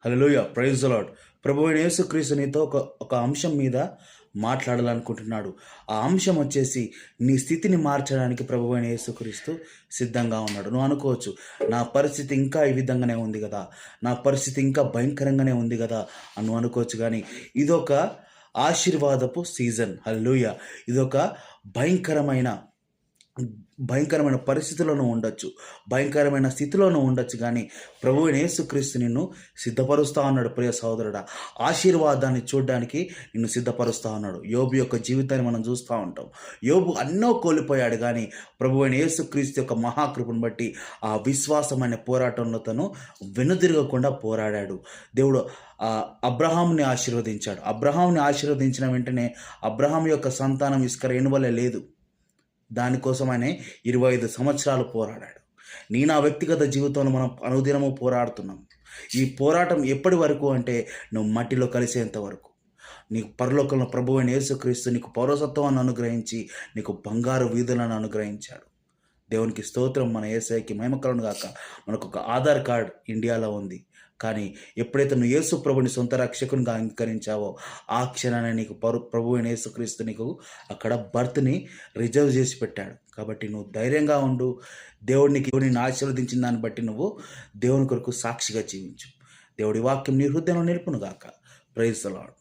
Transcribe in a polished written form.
Hallelujah, praise the lord. ప్రభువైన యేసుక్రీస్తు నీతో ఒక అంశం మీద మాట్లాడాలనుకుంటున్నాడు. ఆ అంశం వచ్చేసి నీ స్థితిని మార్చడానికి ప్రభువైన యేసుక్రీస్తు సిద్ధంగా ఉన్నాడు. నువ్వు అనుకోవచ్చు, నా పరిస్థితి ఇంకా ఈ విధంగానే ఉంది కదా, నా పరిస్థితి ఇంకా భయంకరంగానే ఉంది కదా అని నువ్వు అనుకోవచ్చు. కానీ ఇదొక ఆశీర్వాదపు సీజన్. హల్లెలూయా. ఇదొక భయంకరమైన భయంకరమైన పరిస్థితుల్లోనూ ఉండొచ్చు, భయంకరమైన స్థితిలోనూ ఉండొచ్చు. కానీ ప్రభువైన యేసుక్రీస్తు నిన్ను సిద్ధపరుస్తూ ఉన్నాడు. ప్రియ సహోదరుడా, ఆశీర్వాదాన్ని చూడడానికి నిన్ను సిద్ధపరుస్తూ ఉన్నాడు. యోబు యొక్క జీవితాన్ని మనం చూస్తూ ఉంటాం. యోబు ఎన్నో కోల్పోయాడు, కానీ ప్రభువైన యేసుక్రీస్తు యొక్క మహాకృపను బట్టి ఆ విశ్వాసమైన పోరాటంలో తను వెనుదిరగకుండా పోరాడాడు. దేవుడు అబ్రహాంని ఆశీర్వదించాడు. అబ్రహాంని ఆశీర్వదించిన వెంటనే అబ్రహాం యొక్క సంతానం ఇసుక రేణువలే లేదు. దానికోసం ఆయన 25 సంవత్సరాలు పోరాడాడు. నా వ్యక్తిగత జీవితంలో మనం అనుదినము పోరాడుతున్నాం. ఈ పోరాటం ఎప్పటి వరకు అంటే నువ్వు మట్టిలో కలిసేంత వరకు. నీకు పరలోకంలో ప్రభువైన యేసుక్రీస్తు నీకు పౌరసత్వాన్ని అనుగ్రహించి నీకు బంగారు వీధులను అనుగ్రహించాడు. దేవునికి స్తోత్రం. మన యేసయ్యకి మహిమ కలుగును గాక. మనకు ఒక ఆధార్ కార్డ్ ఇండియాలో ఉంది, కానీ ఎప్పుడైతే నువ్వు యేసు ప్రభుని సొంత రక్షకునిగా అంగీకరించావో ఆ క్షణాన్ని నీకు ప్రభువైన యేసుక్రీస్తు నీకు అక్కడ బర్త్ని రిజర్వ్ చేసి పెట్టాడు. కాబట్టి నువ్వు ధైర్యంగా ఉండు. దేవుడిని ఆశీర్వదించిన దాన్ని బట్టి నువ్వు దేవుని కొరకు సాక్షిగా జీవించు. దేవుడి వాక్యం నీ హృదయంలో నిలుపును గాక. Praise the lord.